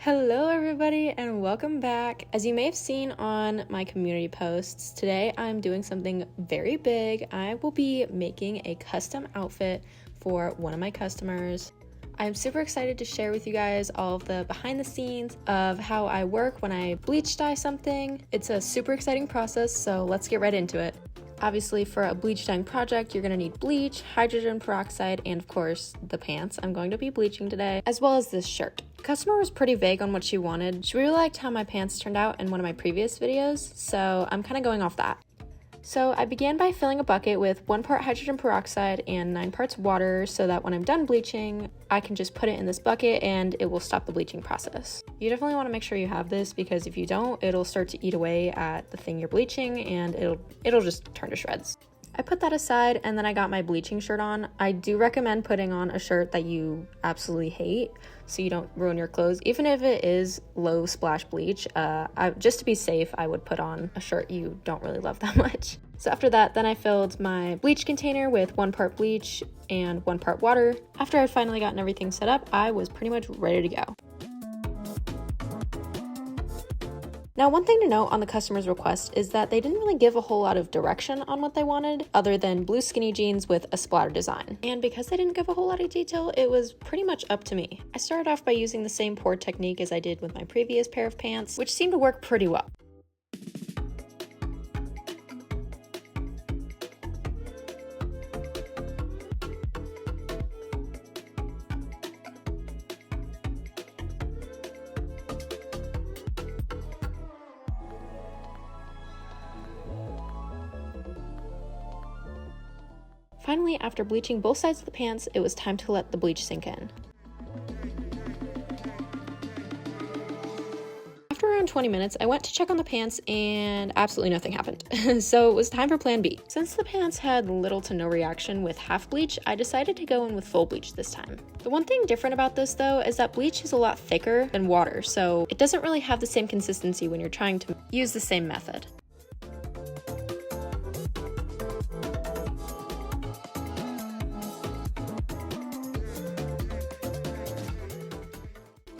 Hello everybody and welcome back. As you may have seen on my community posts, today I'm doing something very big. I will be making a custom outfit for one of my customers. I'm super excited to share with you guys all of the behind the scenes of how I work when I bleach dye something. It's a super exciting process, so let's get right into it. Obviously, for a bleach dyeing project, you're gonna need bleach, hydrogen peroxide, and of course, the pants I'm going to be bleaching today, as well as this shirt. The customer was pretty vague on what she wanted. She really liked how my pants turned out in one of my previous videos, so I'm kind of going off that. So I began by filling a bucket with 1 part hydrogen peroxide and 9 parts water so that when I'm done bleaching, I can just put it in this bucket and it will stop the bleaching process. You definitely want to make sure you have this because if you don't, it'll start to eat away at the thing you're bleaching and it'll just turn to shreds. I put that aside and then I got my bleaching shirt on. I do recommend putting on a shirt that you absolutely hate so you don't ruin your clothes. Even if it is low splash bleach, just to be safe, I would put on a shirt you don't really love that much. So after that, then I filled my bleach container with 1 part bleach and 1 part water. After I'd finally gotten everything set up, I was pretty much ready to go. Now, one thing to note on the customer's request is that they didn't really give a whole lot of direction on what they wanted, other than blue skinny jeans with a splatter design. And because they didn't give a whole lot of detail, it was pretty much up to me. I started off by using the same pour technique as I did with my previous pair of pants, which seemed to work pretty well. Finally, after bleaching both sides of the pants, it was time to let the bleach sink in. After around 20 minutes, I went to check on the pants and absolutely nothing happened. So it was time for plan B. Since the pants had little to no reaction with half bleach, I decided to go in with full bleach this time. The one thing different about this though is that bleach is a lot thicker than water, so it doesn't really have the same consistency when you're trying to use the same method.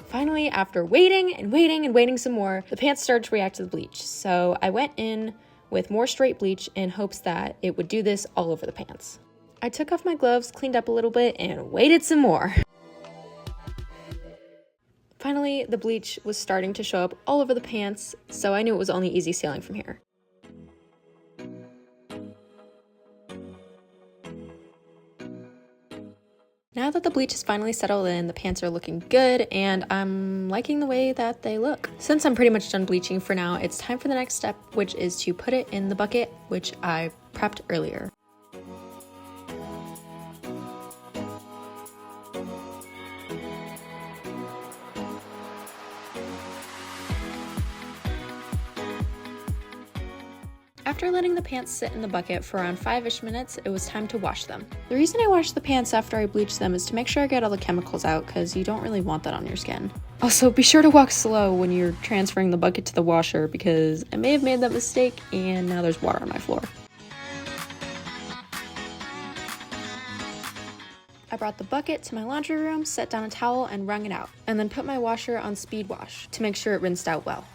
Finally, after waiting and waiting some more, the pants started to react to the bleach. So I went in with more straight bleach in hopes that it would do this all over the pants. I took off my gloves, cleaned up a little bit, and waited some more. Finally, the bleach was starting to show up all over the pants, so I knew it was only easy sailing from here. Now that the bleach is finally settled in, the pants are looking good and I'm liking the way that they look. Since I'm pretty much done bleaching for now, it's time for the next step, which is to put it in the bucket, which I prepped earlier. After letting the pants sit in the bucket for around 5-ish minutes, it was time to wash them. The reason I wash the pants after I bleach them is to make sure I get all the chemicals out because you don't really want that on your skin. Also, be sure to walk slow when you're transferring the bucket to the washer because I may have made that mistake and now there's water on my floor. I brought the bucket to my laundry room, set down a towel, and wrung it out, and then put my washer on speed wash to make sure it rinsed out well.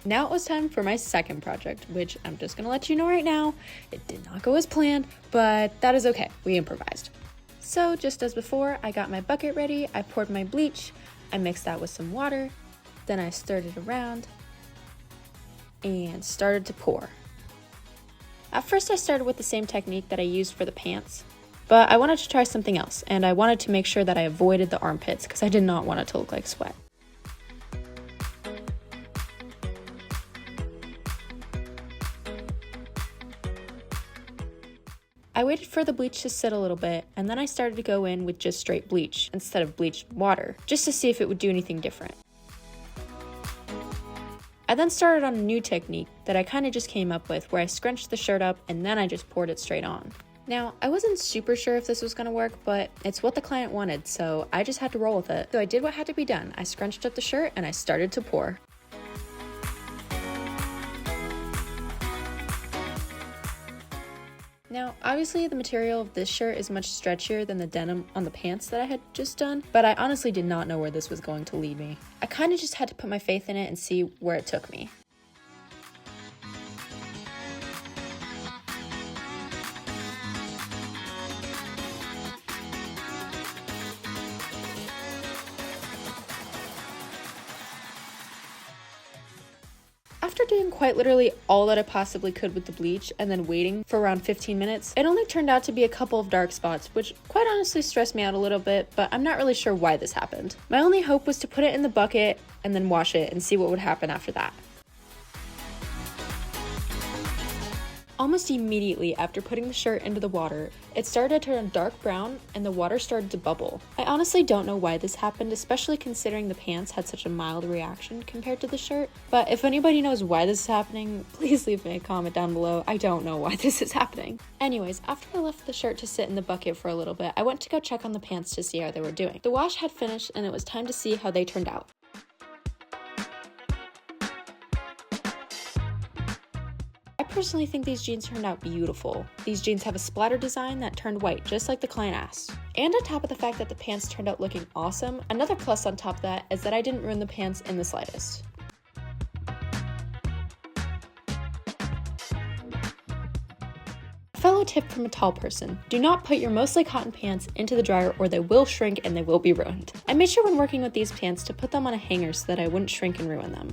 Now it was time for my second project, which I'm just gonna let you know right now, it did not go as planned, but that is okay, we improvised. So just as before, I got my bucket ready, I poured my bleach, I mixed that with some water, then I stirred it around, and started to pour. At first I started with the same technique that I used for the pants, but I wanted to try something else, and I wanted to make sure that I avoided the armpits because I did not want it to look like sweat. I waited for the bleach to sit a little bit, and then I started to go in with just straight bleach instead of bleached water, just to see if it would do anything different. I then started on a new technique that I kind of just came up with where I scrunched the shirt up and then I just poured it straight on. Now, I wasn't super sure if this was going to work, but it's what the client wanted, so I just had to roll with it. So I did what had to be done. I scrunched up the shirt and I started to pour. Now, obviously the material of this shirt is much stretchier than the denim on the pants that I had just done, but I honestly did not know where this was going to lead me. I kind of just had to put my faith in it and see where it took me. After doing quite literally all that I possibly could with the bleach and then waiting for around 15 minutes, it only turned out to be a couple of dark spots, which quite honestly stressed me out a little bit, but I'm not really sure why this happened. My only hope was to put it in the bucket and then wash it and see what would happen after that. Almost immediately after putting the shirt into the water, it started to turn dark brown and the water started to bubble. I honestly don't know why this happened, especially considering the pants had such a mild reaction compared to the shirt. But if anybody knows why this is happening, please leave me a comment down below. I don't know why this is happening. Anyways, after I left the shirt to sit in the bucket for a little bit, I went to go check on the pants to see how they were doing. The wash had finished and it was time to see how they turned out. I personally think these jeans turned out beautiful. These jeans have a splatter design that turned white, just like the client asked. And on top of the fact that the pants turned out looking awesome, another plus on top of that is that I didn't ruin the pants in the slightest. A fellow tip from a tall person: do not put your mostly cotton pants into the dryer or they will shrink and they will be ruined. I made sure when working with these pants to put them on a hanger so that I wouldn't shrink and ruin them.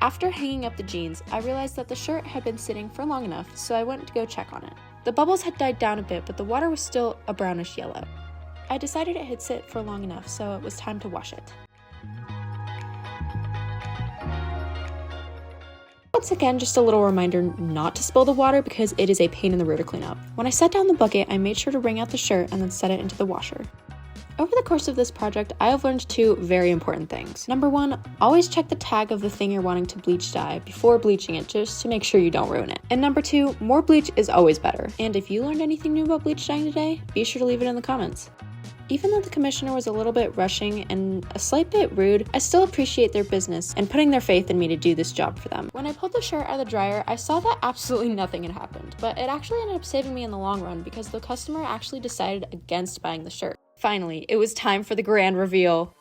After hanging up the jeans, I realized that the shirt had been sitting for long enough, so I went to go check on it. The bubbles had died down a bit, but the water was still a brownish yellow. I decided it had sit for long enough, so it was time to wash it. Once again, just a little reminder not to spill the water because it is a pain in the rear to clean up. When I set down the bucket, I made sure to wring out the shirt and then set it into the washer. Over the course of this project, I have learned two very important things. Number one, always check the tag of the thing you're wanting to bleach dye before bleaching it just to make sure you don't ruin it. And number two, more bleach is always better. And if you learned anything new about bleach dyeing today, be sure to leave it in the comments. Even though the commissioner was a little bit rushing and a slight bit rude, I still appreciate their business and putting their faith in me to do this job for them. When I pulled the shirt out of the dryer, I saw that absolutely nothing had happened, but it actually ended up saving me in the long run because the customer actually decided against buying the shirt. Finally, it was time for the grand reveal.